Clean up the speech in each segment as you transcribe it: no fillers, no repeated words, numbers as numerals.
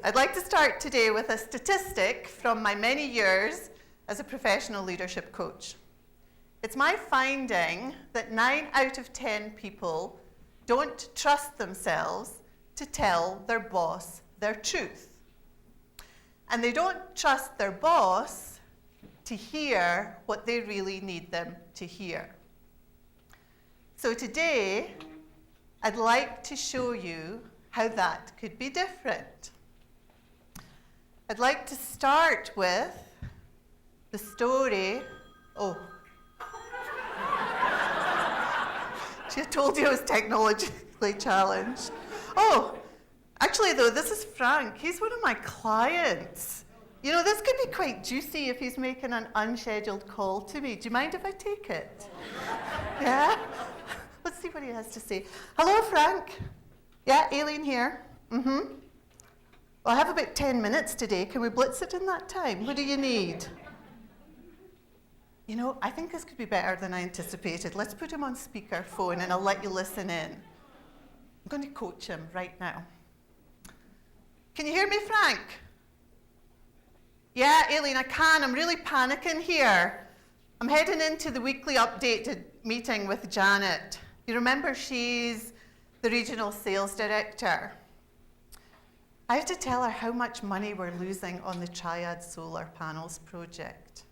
I'd like to start today with a statistic from my many years as a professional leadership coach. It's my finding that 9 out of 10 people don't trust themselves to tell their boss their truth. And they don't trust their boss to hear what they really need them to hear. So today, I'd like to show you how that could be different. I'd like to start with the story. Oh. She told you I was technologically challenged. Oh, actually though, this is Frank. He's one of my clients. You know, this could be quite juicy if he's making an unscheduled call to me. Do you mind if I take it? Yeah? Let's see what he has to say. Hello, Frank. Yeah, Aileen here. Well, I have about 10 minutes today. Can we blitz it in that time? What do you need? You know, I think this could be better than I anticipated. Let's put him on speakerphone and I'll let you listen in. I'm going to coach him right now. Can you hear me, Frank? Yeah, Aileen, I can. I'm really panicking here. I'm heading into the weekly updated meeting with Janet. You remember she's the regional sales director. I have to tell her how much money we're losing on the Triad solar panels project.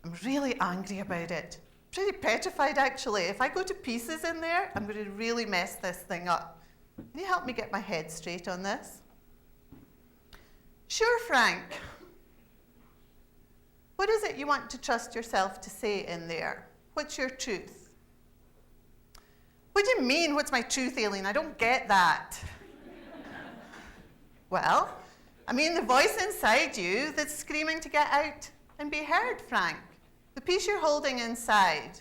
I'm really angry about it. Pretty petrified, actually. If I go to pieces in there, I'm going to really mess this thing up. Can you help me get my head straight on this? Sure, Frank. What is it you want to trust yourself to say in there? What's your truth? What do you mean, what's my truth, Aileen? I don't get that. Well, I mean the voice inside you that's screaming to get out and be heard, Frank. The piece you're holding inside.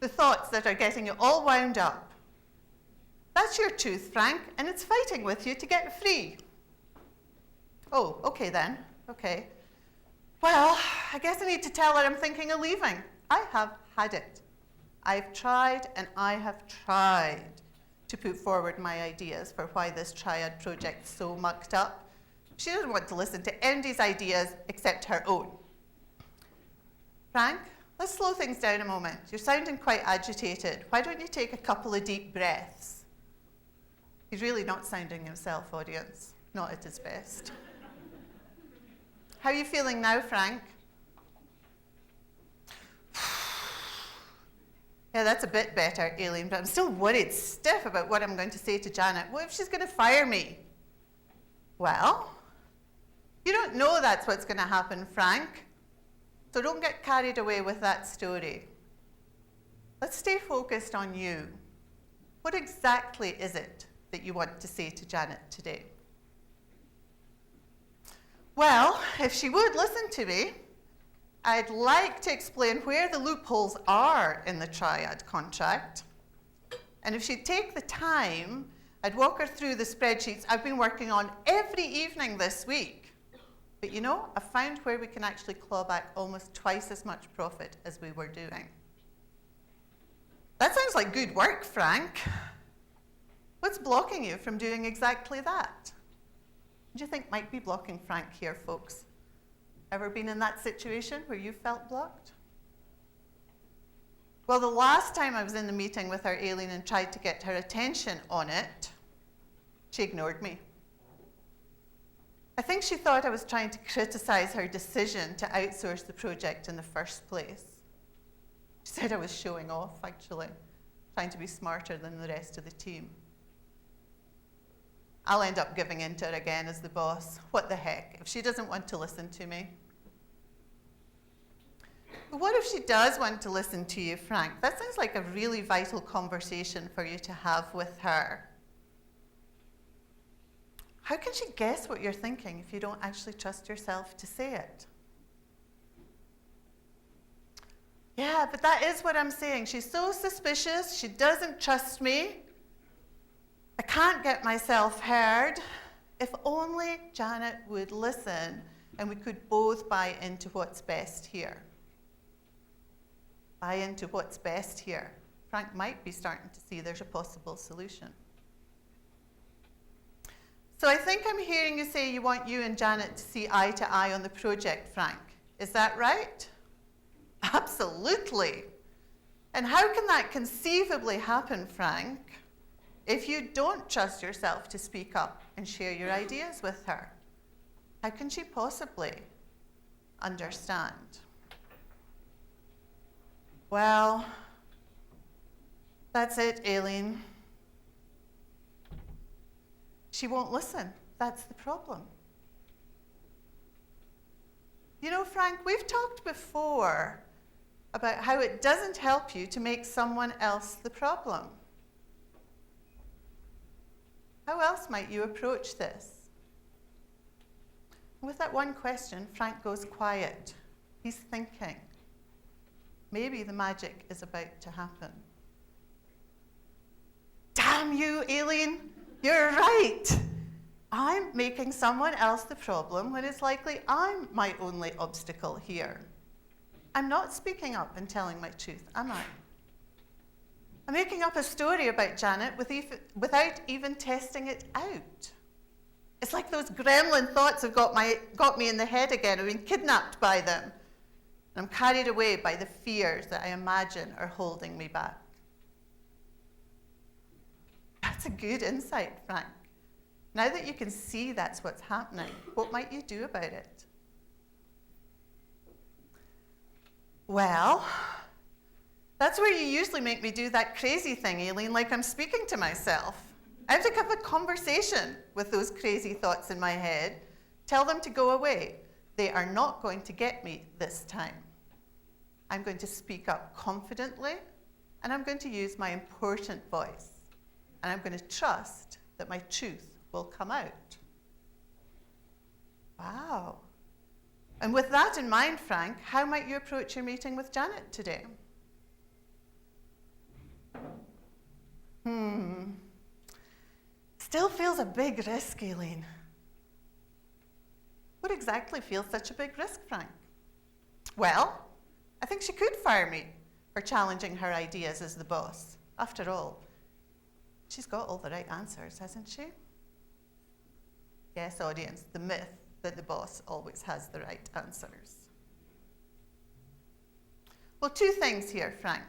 The thoughts that are getting you all wound up. That's your truth, Frank, and it's fighting with you to get free. Oh, okay then, okay. Well, I guess I need to tell her I'm thinking of leaving. I have had it. I've tried and I have tried to put forward my ideas for why this Triad project's so mucked up. She doesn't want to listen to anybody's ideas except her own. Frank, let's slow things down a moment. You're sounding quite agitated. Why don't you take a couple of deep breaths? He's really not sounding himself, audience. Not at his best. How are you feeling now, Frank? Yeah, that's a bit better, Aileen, but I'm still worried stiff about what I'm going to say to Janet. What if she's going to fire me? Well, you don't know that's what's going to happen, Frank. So don't get carried away with that story. Let's stay focused on you. What exactly is it that you want to say to Janet today? Well, if she would listen to me, I'd like to explain where the loopholes are in the Triad contract. And if she'd take the time, I'd walk her through the spreadsheets I've been working on every evening this week. But you know, I found where we can actually claw back almost twice as much profit as we were doing. That sounds like good work, Frank. What's blocking you from doing exactly that? What do you think might be blocking Frank here, folks? Ever been in that situation where you felt blocked? Well, the last time I was in the meeting with her, Aileen, and tried to get her attention on it, she ignored me. I think she thought I was trying to criticize her decision to outsource the project in the first place. She said I was showing off, actually, trying to be smarter than the rest of the team. I'll end up giving in to her again as the boss. What the heck, if she doesn't want to listen to me? But what if she does want to listen to you, Frank? That sounds like a really vital conversation for you to have with her. How can she guess what you're thinking if you don't actually trust yourself to say it? Yeah, but that is what I'm saying. She's so suspicious. She doesn't trust me. I can't get myself heard. If only Janet would listen and we could both buy into what's best here. Buy into what's best here. Frank might be starting to see there's a possible solution. So I think I'm hearing you say you want you and Janet to see eye to eye on the project, Frank. Is that right? Absolutely. And how can that conceivably happen, Frank, if you don't trust yourself to speak up and share your ideas with her? How can she possibly understand? Well, that's it, Aileen. She won't listen. That's the problem. You know, Frank, we've talked before about how it doesn't help you to make someone else the problem. How else might you approach this? With that one question, Frank goes quiet. He's thinking. Maybe the magic is about to happen. Damn you, Aileen! You're right. I'm making someone else the problem when it's likely I'm my only obstacle here. I'm not speaking up and telling my truth, am I? I'm making up a story about Janet without even testing it out. It's like those gremlin thoughts have got me in the head again. I've been kidnapped by them. And I'm carried away by the fears that I imagine are holding me back. That's a good insight, Frank. Now that you can see that's what's happening, what might you do about it? Well, that's where you usually make me do that crazy thing, Aileen, like I'm speaking to myself. I have to have a conversation with those crazy thoughts in my head, tell them to go away. They are not going to get me this time. I'm going to speak up confidently, and I'm going to use my important voice. And I'm going to trust that my truth will come out. Wow. And with that in mind, Frank, how might you approach your meeting with Janet today? Still feels a big risk, Aileen. What exactly feels such a big risk, Frank? Well, I think she could fire me for challenging her ideas as the boss. After all, she's got all the right answers, hasn't she? Yes, audience, the myth that the boss always has the right answers. Well, two things here, Frank.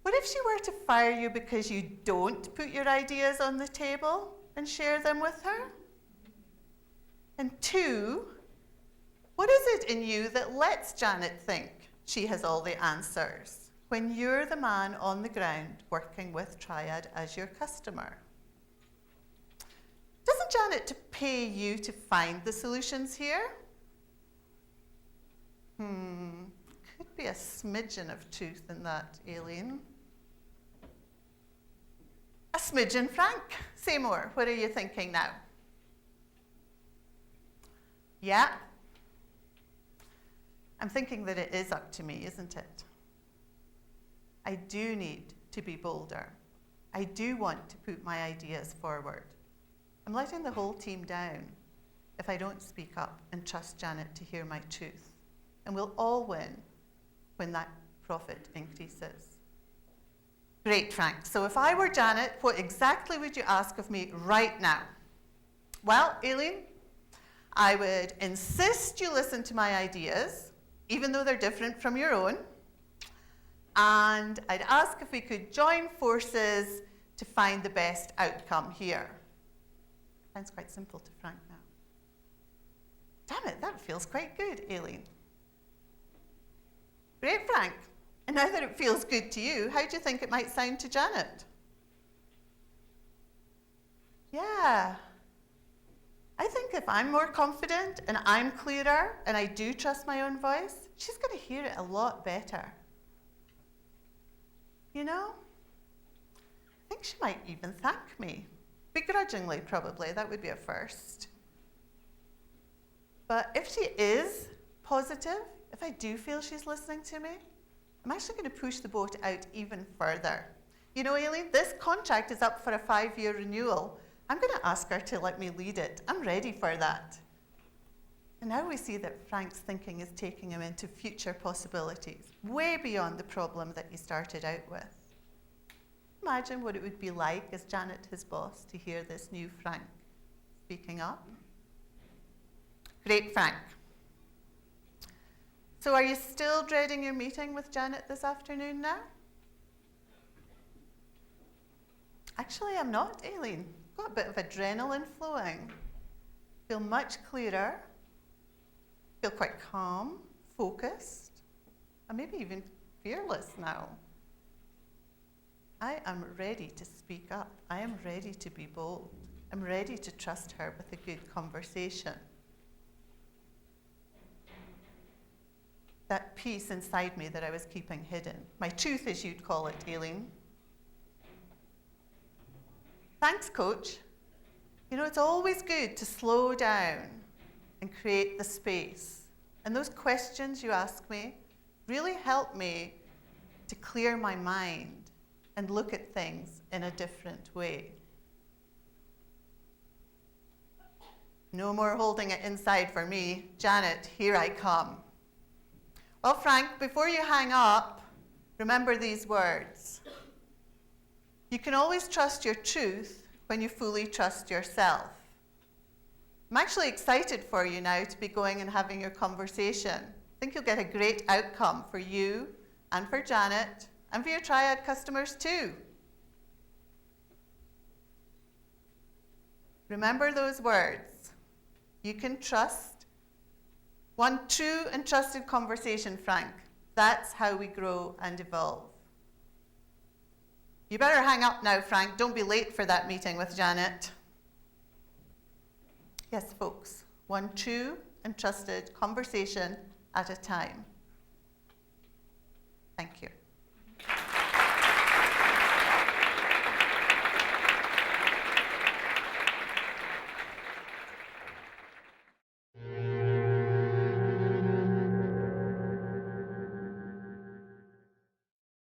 What if she were to fire you because you don't put your ideas on the table and share them with her? And two, what is it in you that lets Janet think she has all the answers when you're the man on the ground working with Triad as your customer? Doesn't Janet pay you to find the solutions here? Could be a smidgen of truth in that, Aileen. A smidgen, Frank. Say more. What are you thinking now? Yeah. I'm thinking that it is up to me, isn't it? I do need to be bolder. I do want to put my ideas forward. I'm letting the whole team down if I don't speak up and trust Janet to hear my truth. And we'll all win when that profit increases. Great, Frank. So if I were Janet, what exactly would you ask of me right now? Well, Aileen, I would insist you listen to my ideas, even though they're different from your own. And I'd ask if we could join forces to find the best outcome here. Sounds quite simple to Frank now. Damn it, that feels quite good, Aileen. Great, Frank. And now that it feels good to you, how do you think it might sound to Janet? Yeah. I think if I'm more confident and I'm clearer and I do trust my own voice, she's going to hear it a lot better. You know? I think she might even thank me. Begrudgingly, probably. That would be a first. But if she is positive, if I do feel she's listening to me, I'm actually going to push the boat out even further. You know, Aileen, this contract is up for a 5-year renewal. I'm going to ask her to let me lead it. I'm ready for that. And now we see that Frank's thinking is taking him into future possibilities, way beyond the problem that he started out with. imagine what it would be like as Janet, his boss, to hear this new Frank speaking up? Great, Frank. So are you still dreading your meeting with Janet this afternoon now? Actually, I'm not, Aileen. Got a bit of adrenaline flowing. Feel much clearer. Feel quite calm, focused, and maybe even fearless now. I am ready to speak up. I am ready to be bold. I'm ready to trust her with a good conversation. That piece inside me that I was keeping hidden. My truth, as you'd call it, Aileen. Thanks, Coach. You know, it's always good to slow down and create the space. And those questions you ask me really help me to clear my mind and look at things in a different way. No more holding it inside for me. Janet, here I come. Well, Frank, before you hang up, remember these words. You can always trust your truth when you fully trust yourself. I'm actually excited for you now to be going and having your conversation. I think you'll get a great outcome for you and for Janet and for your Triad customers too. Remember those words. You can trust. One true and trusted conversation, Frank. That's how we grow and evolve. You better hang up now, Frank. Don't be late for that meeting with Janet. Yes, folks. One true and trusted conversation at a time. Thank you.